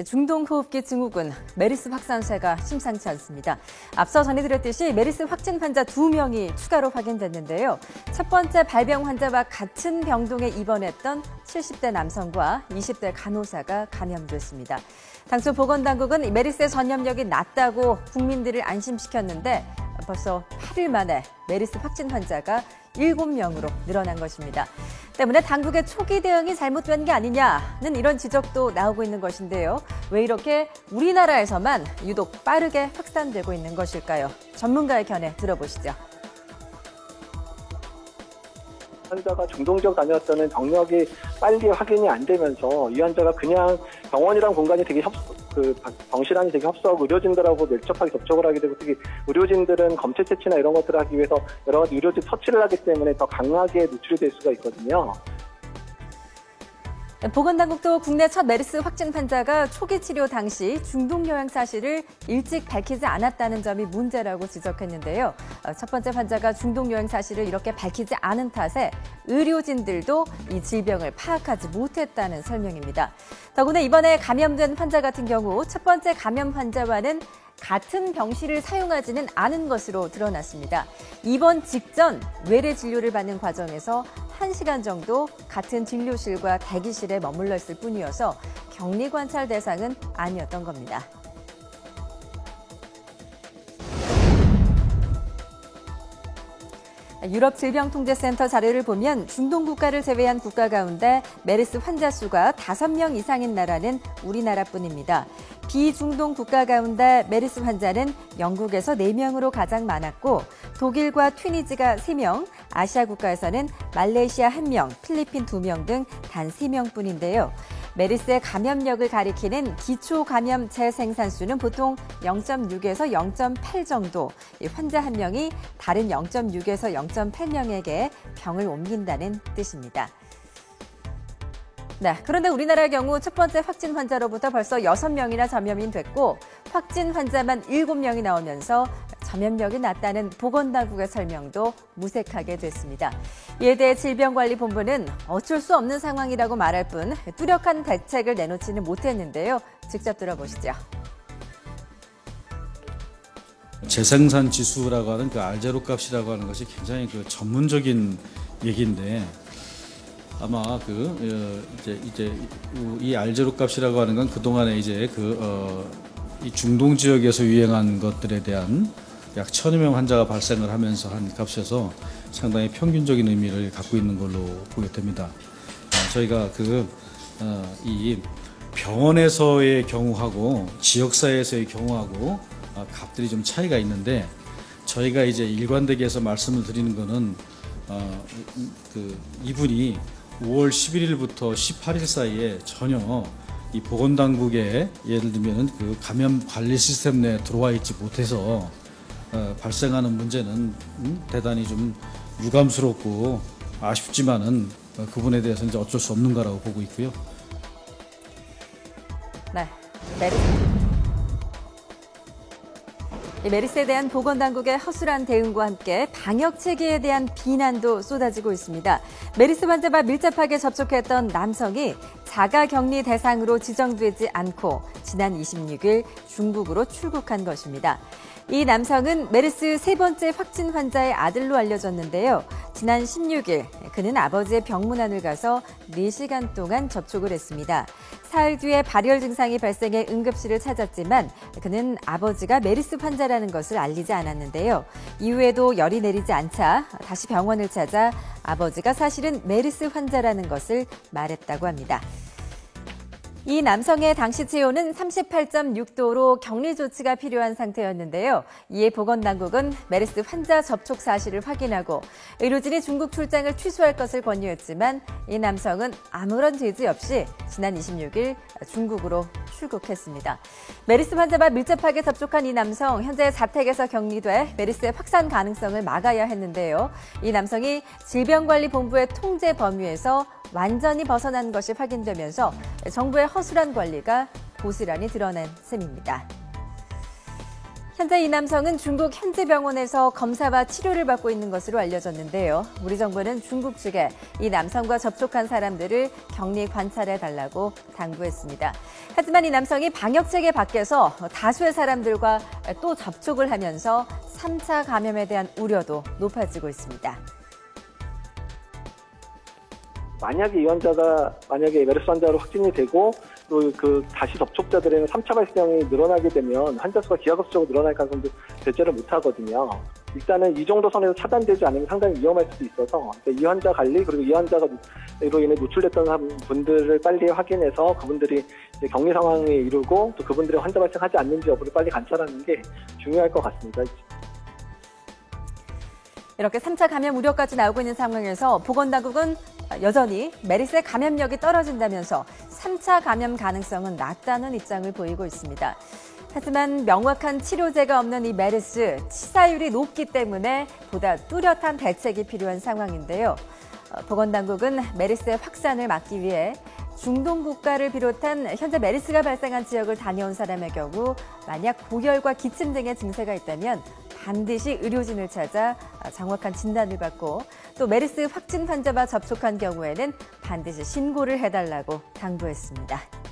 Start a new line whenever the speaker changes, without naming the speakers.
중동호흡기 증후군, 메르스 확산세가 심상치 않습니다. 앞서 전해드렸듯이 메르스 확진 환자 2명이 추가로 확인됐는데요. 첫 번째 발병 환자와 같은 병동에 입원했던 70대 남성과 20대 간호사가 감염됐습니다. 당초 보건당국은 메르스의 전염력이 낮다고 국민들을 안심시켰는데 벌써 8일 만에 메르스 확진 환자가 7명으로 늘어난 것입니다. 때문에 당국의 초기 대응이 잘못된 게 아니냐는 이런 지적도 나오고 있는 것인데요. 왜 이렇게 우리나라에서만 유독 빠르게 확산되고 있는 것일까요? 전문가의 견해 들어보시죠.
환자가 중동지역 다녔다는 병력이 빨리 확인이 안 되면서 이 환자가 그냥 병원이란 공간이 되게 병실안이 되게 협소하고 의료진들하고 밀접하게 접촉을 하게 되고, 특히 의료진들은 검체 채취나 이런 것들을 하기 위해서 여러 가지 의료진 터치를 하기 때문에 더 강하게 노출이 될 수가 있거든요.
보건당국도 국내 첫 메르스 확진 환자가 초기 치료 당시 중동 여행 사실을 일찍 밝히지 않았다는 점이 문제라고 지적했는데요. 첫 번째 환자가 중동 여행 사실을 이렇게 밝히지 않은 탓에 의료진들도 이 질병을 파악하지 못했다는 설명입니다. 더구나 이번에 감염된 환자 같은 경우 첫 번째 감염 환자와는 같은 병실을 사용하지는 않은 것으로 드러났습니다. 입원 직전 외래 진료를 받는 과정에서 1시간 정도 같은 진료실과 대기실에 머물러 있을 뿐이어서 격리 관찰 대상은 아니었던 겁니다. 유럽질병통제센터 자료를 보면 중동 국가를 제외한 국가 가운데 메르스 환자 수가 5명 이상인 나라는 우리나라뿐입니다. 비중동 국가 가운데 메르스 환자는 영국에서 4명으로 가장 많았고, 독일과 튀니지가 3명, 아시아 국가에서는 말레이시아 1명, 필리핀 2명 등 단 3명뿐인데요. 메르스의 감염력을 가리키는 기초 감염 재생산수는 보통 0.6에서 0.8 정도, 환자 1명이 다른 0.6에서 0.8명에게 병을 옮긴다는 뜻입니다. 네, 그런데 우리나라의 경우 첫 번째 확진 환자로부터 벌써 6명이나 전염이 됐고, 확진 환자만 7명이 나오면서 전염력이 낮다는 보건당국의 설명도 무색하게 됐습니다. 이에 대해 질병관리본부는 어쩔 수 없는 상황이라고 말할 뿐 뚜렷한 대책을 내놓지는 못했는데요. 직접 들어보시죠.
재생산 지수라고 하는 그 R0 값이라고 하는 것이 굉장히 전문적인 얘기인데, 아마 이 R0 값이라고 하는 건 그동안에 이 중동 지역에서 유행한 것들에 대한 약 1000여 명 환자가 발생을 하면서 한 값이어서 상당히 평균적인 의미를 갖고 있는 걸로 보게 됩니다. 저희가 이 병원에서의 경우하고 지역사회에서의 경우하고 값들이 좀 차이가 있는데, 저희가 이제 일관되게 해서 말씀을 드리는 거는 이분이 5월 11일부터 18일 사이에 전혀 이 보건당국에 예를 들면 그 감염 관리 시스템 내에 들어와 있지 못해서 발생하는 문제는 대단히 좀 유감스럽고 아쉽지만은 그분에 대해서는 이제 어쩔 수 없는 거라고 보고 있고요.
네, 메르스에 대한 보건당국의 허술한 대응과 함께 방역 체계에 대한 비난도 쏟아지고 있습니다. 메르스 환자와 밀접하게 접촉했던 남성이 자가격리 대상으로 지정되지 않고 지난 26일 중국으로 출국한 것입니다. 이 남성은 메르스 3번째 확진 환자의 아들로 알려졌는데요. 지난 16일 그는 아버지의 병문안을 가서 4시간 동안 접촉을 했습니다. 사흘 뒤에 발열 증상이 발생해 응급실을 찾았지만 그는 아버지가 메르스 환자라는 것을 알리지 않았는데요. 이후에도 열이 내리지 않자 다시 병원을 찾아 아버지가 사실은 메르스 환자라는 것을 말했다고 합니다. 이 남성의 당시 체온은 38.6도로 격리 조치가 필요한 상태였는데요. 이에 보건당국은 메르스 환자 접촉 사실을 확인하고 의료진이 중국 출장을 취소할 것을 권유했지만 이 남성은 아무런 제지 없이 지난 26일 중국으로 출국했습니다. 메르스 환자와 밀접하게 접촉한 이 남성, 현재 자택에서 격리돼 메르스의 확산 가능성을 막아야 했는데요. 이 남성이 질병관리본부의 통제 범위에서 완전히 벗어난 것이 확인되면서 정부의 허술한 관리가 고스란히 드러난 셈입니다. 현재 이 남성은 중국 현지 병원에서 검사와 치료를 받고 있는 것으로 알려졌는데요. 우리 정부는 중국 측에 이 남성과 접촉한 사람들을 격리 관찰해달라고 당부했습니다. 하지만 이 남성이 방역체계 밖에서 다수의 사람들과 또 접촉을 하면서 3차 감염에 대한 우려도 높아지고 있습니다.
만약에 이 환자가 메르스 환자로 확진이 되고 또 그 다시 접촉자들에는 3차 발생이 늘어나게 되면 환자 수가 기하급수적으로 늘어날 가능성도 배제를 못하거든요. 일단은 이 정도 선에서 차단되지 않으면 상당히 위험할 수도 있어서 이 환자 관리 그리고 이 환자가 이로 인해 노출됐던 분들을 빨리 확인해서 그분들이 이제 격리 상황에 이르고 또 그분들의 환자 발생하지 않는지 여부를 빨리 관찰하는 게 중요할 것 같습니다.
이렇게 3차 감염 우려까지 나오고 있는 상황에서 보건당국은 여전히 메르스의 감염력이 떨어진다면서 3차 감염 가능성은 낮다는 입장을 보이고 있습니다. 하지만 명확한 치료제가 없는 이 메르스, 치사율이 높기 때문에 보다 뚜렷한 대책이 필요한 상황인데요. 보건당국은 메르스의 확산을 막기 위해 중동 국가를 비롯한 현재 메르스가 발생한 지역을 다녀온 사람의 경우 만약 고열과 기침 등의 증세가 있다면 반드시 의료진을 찾아 정확한 진단을 받고 또 메르스 확진 환자와 접촉한 경우에는 반드시 신고를 해달라고 당부했습니다.